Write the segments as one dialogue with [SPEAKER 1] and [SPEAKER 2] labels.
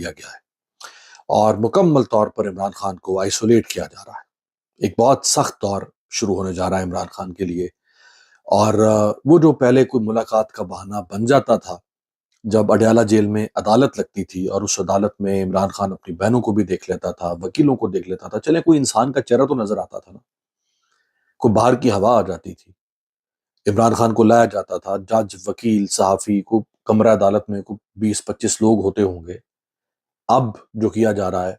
[SPEAKER 1] دیا گیا ہے اور مکمل طور پر عمران خان کو آئسولیٹ کیا جا رہا ہے۔ ایک بہت سخت دور شروع ہونے جا رہا ہے عمران خان کے لیے، اور وہ جو پہلے کوئی ملاقات کا بہانہ بن جاتا تھا جب اڈیالہ جیل میں عدالت لگتی تھی، اور اس عدالت میں عمران خان اپنی بہنوں کو بھی دیکھ لیتا تھا، وکیلوں کو دیکھ لیتا تھا، چلے کوئی انسان کا چہرہ تو نظر آتا تھا نا، کوئی باہر کی ہوا آ جاتی تھی، عمران خان کو لایا جاتا تھا، جج، وکیل، صحافی کو کمرہ عدالت میں کو 20-25 لوگ ہوتے ہوں گے۔ اب جو کیا جا رہا ہے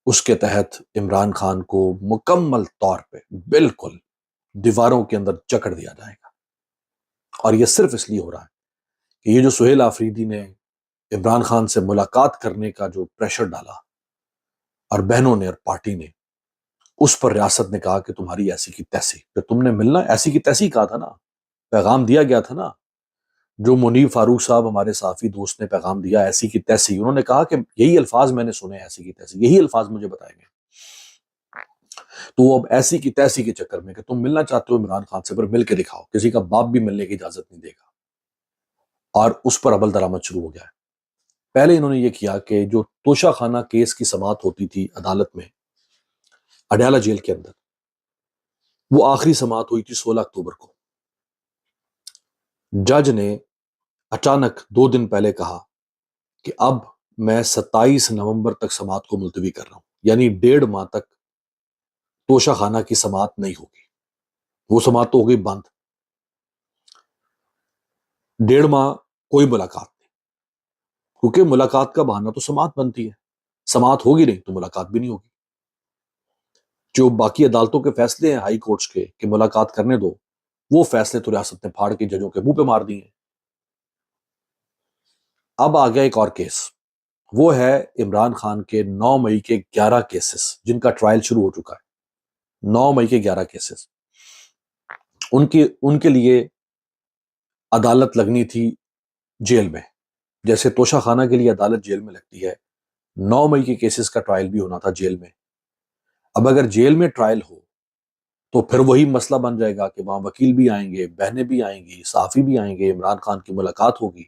[SPEAKER 1] اس کے تحت عمران خان کو مکمل طور پہ بالکل دیواروں کے اندر جکڑ دیا جائے گا، اور یہ صرف اس لیے ہو رہا ہے کہ یہ جو سہیل آفریدی نے عمران خان سے ملاقات کرنے کا جو پریشر ڈالا، اور بہنوں نے اور پارٹی نے، اس پر ریاست نے کہا کہ تمہاری ایسی کی تیسی، کہ تم نے ملنا ایسی کی تیسی کہا تھا نا، پیغام دیا گیا تھا نا، جو منیب فاروق صاحب ہمارے صحافی دوست نے پیغام دیا ایسی کی تیسی، انہوں نے کہا کہ یہی الفاظ میں نے سنے، ایسی کی تیسی، یہی الفاظ مجھے بتائے گئے۔ تو وہ اب ایسی کی تیسی کے چکر میں کہ تم ملنا چاہتے ہو عمران خان سے، پر مل کے دکھاؤ، کسی کا باپ بھی ملنے کی اجازت نہیں دے گا، اور اس پر عمل درآمد شروع ہو گیا ہے۔ پہلے انہوں نے یہ کیا کہ جو توشہ خانہ کیس کی سماعت ہوتی تھی عدالت میں اڈیالہ جیل کے اندر، وہ آخری سماعت ہوئی تھی 16 اکتوبر کو۔ جج نے اچانک 2 دن پہلے کہا کہ اب میں 27 نومبر تک سماعت کو ملتوی کر رہا ہوں، یعنی 1.5 ماہ تک توشہ خانہ کی سماعت نہیں ہوگی۔ وہ سماعت تو ہوگی بند، 1.5 ماہ کوئی ملاقات نہیں، کیونکہ ملاقات کا بہانہ تو سماعت بنتی ہے، سماعت ہوگی نہیں تو ملاقات بھی نہیں ہوگی۔ جو باقی عدالتوں کے فیصلے ہیں ہائی کورٹس کے کہ ملاقات کرنے دو، وہ فیصلے تو ریاست نے پھاڑ کے ججوں کے منہ پہ مار دیے ہیں۔ اب آ گیا ایک اور کیس، وہ ہے عمران خان کے 9 مئی کے 11 کیسز جن کا ٹرائل شروع ہو چکا ہے۔ 9 مئی کے 11 کیسز، ان کے لیے عدالت لگنی تھی جیل میں، جیسے توشہ خانہ کے لیے عدالت جیل میں لگتی ہے، 9 مئی کے کیسز کا ٹرائل بھی ہونا تھا جیل میں۔ اب اگر جیل میں ٹرائل ہو تو پھر وہی مسئلہ بن جائے گا کہ وہاں وکیل بھی آئیں گے، بہنیں بھی آئیں گی، صحافی بھی آئیں گے، عمران خان کی ملاقات ہوگی،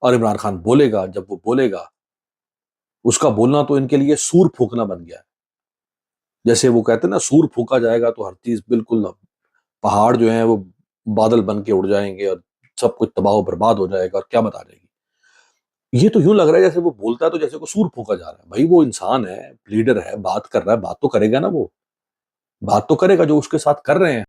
[SPEAKER 1] اور عمران خان بولے گا۔ جب وہ بولے گا، اس کا بولنا تو ان کے لیے سور پھونکنا بن گیا ہے۔ جیسے وہ کہتے ہیں نا، سور پھونکا جائے گا تو ہر چیز بالکل، پہاڑ جو ہیں وہ بادل بن کے اڑ جائیں گے، اور سب کچھ تباہ و برباد ہو جائے گا، اور قیامت آ جائے گی۔ یہ تو یوں لگ رہا ہے جیسے وہ بولتا ہے تو جیسے کوئی سور پھونکا جا رہا ہے۔ بھائی وہ انسان ہے، لیڈر ہے، بات کر رہا ہے، بات تو کرے گا نا، وہ بات تو کرے گا جو اس کے ساتھ کر رہے ہیں۔